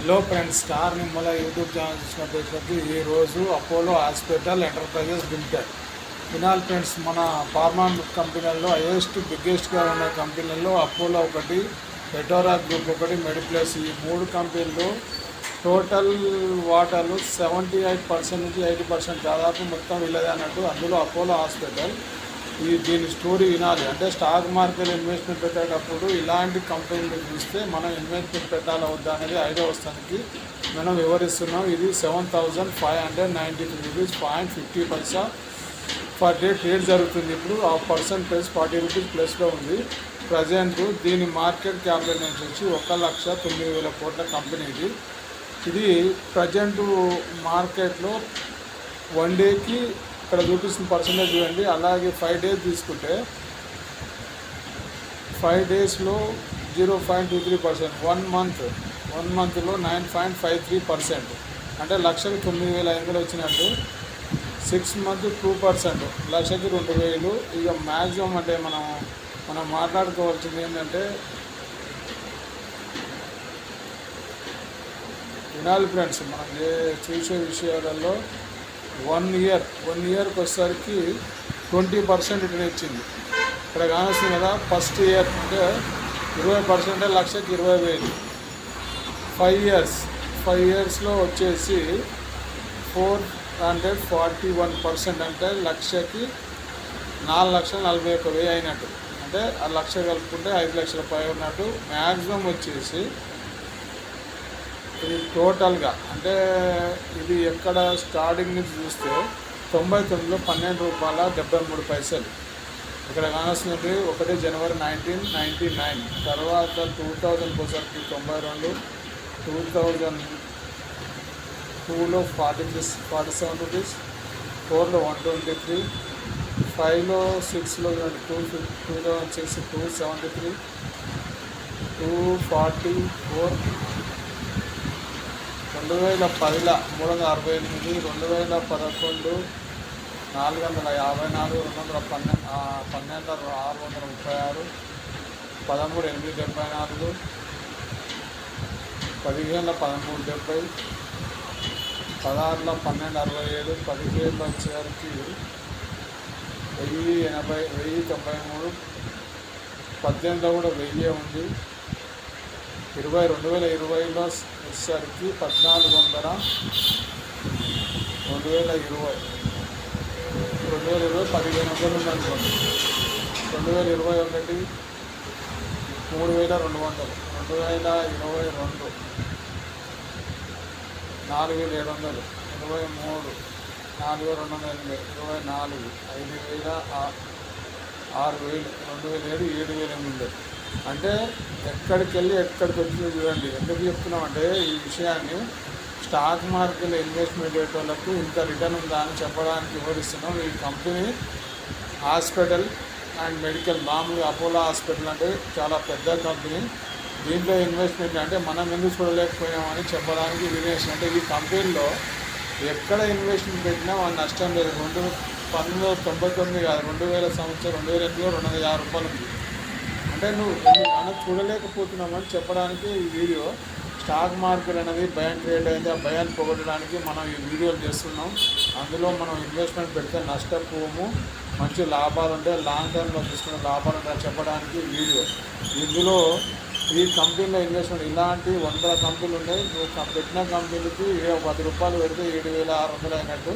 Hello friends, star Nimmala YouTube channel చూసినప్పటికీ ఈరోజు Apollo hospital enterprises limited వినాలి ఫ్రెండ్స్. మన ఫార్మా కంపెనీల్లో బిగ్గెస్ట్గా ఉన్న కంపెనీల్లో అపోలో ఒకటి, ఎటోరా గ్రూప్ ఒకటి, మెడిప్లస్, ఈ మూడు కంపెనీలు టోటల్ వాటాలు 78% నుంచి 80% దాదాపు మొత్తం వీళ్ళదే అన్నట్టు. అందులో అపోలో హాస్పిటల్ దీని స్టోరీ వినాలి. అంటే స్టాక్ మార్కెట్ ఇన్వెస్ట్మెంట్ పెట్టేటప్పుడు ఇలాంటి కంపెనీలు చూస్తే మనం ఇన్వెస్ట్మెంట్ పెట్టాలా వద్దా అనేది ఐడియా వస్తానికి మనం వివరిస్తున్నాం. ఇది 7,593 రూపీస్ 50 పర్ డే ట్రేడ్ జరుగుతుంది. ఇప్పుడు ఆ పర్సంటేజ్ 40 రూపీస్ ప్లస్లో ఉంది ప్రజెంట్. దీని మార్కెట్ క్యాపిటలైజేషన్ వచ్చి 1,09,000 కోట్ల కంపెనీ ఇది ప్రజెంట్ మార్కెట్లో వన్ డేకి ఇక్కడ చూపిస్తున్న పర్సంటేజ్ చూడండి. అలాగే 5 డేస్ తీసుకుంటే 5 డేస్లో 0.23%, 1 మంత్లో 9.53%, అంటే లక్షకు 9,500 వచ్చినట్టు. 6 మంత్ 2%, లక్షకి 2,000. ఇక మ్యాక్సిమం అంటే మనం మాట్లాడుకోవాల్సింది ఏంటంటే వినాలి ఫ్రెండ్స్. మనం చూసే విషయాలలో 1 ఇయర్కి వచ్చేసరికి 20% రిటర్న్ ఇచ్చింది. ఇక్కడ కానొస్తుంది కదా, ఫస్ట్ ఇయర్ అంటే 20%, లక్షకి 20,000. 5 ఇయర్స్లో వచ్చేసి 441%, అంటే లక్షకి 4,41,000 అయినట్టు. అంటే ఆ లక్ష కలుపుకుంటే 5 లక్షల పై ఉన్నట్టు. మ్యాక్సిమం వచ్చేసి ఇది టోటల్గా అంటే ఇది ఎక్కడ స్టార్టింగ్ నుంచి చూస్తే 99లో ₹12.73. ఇక్కడ కానొస్తుంది 1 జనవరి 1999. తర్వాత 2000 వచ్చేసరికి 92, 2002లో 47 రూపీస్, 4లో 123, 5లో 6లో 2006 273, 244, 2010లో 368, 2011 454, 212 636, 13 874, 15 1370, 16 1267, 17 వచ్చేసరికి 1093, 18లో కూడా 1000 ఉంది. 2020లో వచ్చేసరికి 1400, 2020 1,500 ఉంది అనుకోండి. 2021 3,200, 2022 4,700, 23 4,280, 24 5,000, 6,000, 2,007 7,800. అంటే ఎక్కడికి వచ్చింది చూడండి. ఎందుకు చెప్తున్నామంటే ఈ విషయాన్ని స్టాక్ మార్కెట్లో ఇన్వెస్ట్మెంట్ చేసేటోళ్ళకు ఇంత రిటర్న్ ఉందా అని చెప్పడానికి వివరిస్తున్నాం. ఈ కంపెనీ హాస్పిటల్ అండ్ మెడికల్, మామూలుగా అపోలో హాస్పిటల్ అంటే చాలా పెద్ద కంపెనీ. దీంట్లో ఇన్వెస్ట్మెంట్ అంటే మనం ఎందుకు చూడలేకపోయామని చెప్పడానికి వినేసి. అంటే ఈ కంపెనీలో ఎక్కడ ఇన్వెస్ట్మెంట్ పెట్టినా మన నష్టం లేదు. 1999 కాదు, 2000 సంవత్సరం 2002లో 250 రూపాయలు ఉంది. అంటే మనం చూడలేకపోతున్నామని చెప్పడానికి ఈ వీడియో. స్టాక్ మార్కెట్ అనేది భయం క్రియేట్ అయింది. ఆ భయాన్ని పోగొట్టడానికి మనం ఈ వీడియోలు చేస్తున్నాం. అందులో మనం ఇన్వెస్ట్మెంట్ పెడితే నష్టపోము, మంచి లాభాలు ఉంటాయి, లాంగ్ టర్మ్లో తీసుకునే లాభాలు ఉంటాయి చెప్పడానికి వీడియో. ఇందులో ఈ కంపెనీలో ఇన్వెస్ట్మెంట్ ఇలాంటి 100 కంపెనీలు ఉన్నాయి. నువ్వు పెట్టిన కంపెనీకి ₹10 పెడితే 7,600 అయినట్టు.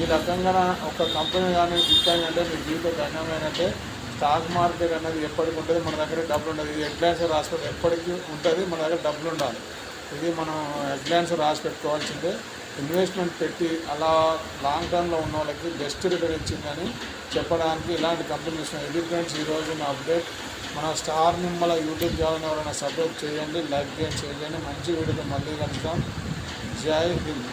ఈ రకంగా ఒక కంపెనీ కానీ దిక్కైందంటే మీ జీవితం ధన్యమైనట్టే. స్టాక్ మార్కెట్ అనేది ఎప్పటికి ఉంటుంది, మన దగ్గర డబ్బులు ఉండదు. ఇది హెడ్లైన్స్ రాసి ఎప్పటికీ ఉంటుంది, మన దగ్గర డబ్బులు ఉండాలి. ఇది మనం హెడ్లైన్స్ రాసి పెట్టుకోవాల్సిందే. ఇన్వెస్ట్మెంట్ పెట్టి అలా లాంగ్ టర్మ్లో ఉన్న వాళ్ళకి బెస్ట్ రిటర్న్ ఇచ్చిందని చెప్పడానికి ఇలాంటి కంపెనీస్ ఇది ఫ్రెండ్స్ ఈరోజు నా అప్డేట్. మన స్టార్ నిమ్మల యూట్యూబ్ ఛానల్ ఎవరైనా సబ్స్క్రైబ్ చేయండి, లైక్ చేయండి. మంచి వీడియోతో మళ్ళీ కలుస్తాం. జై హింద్.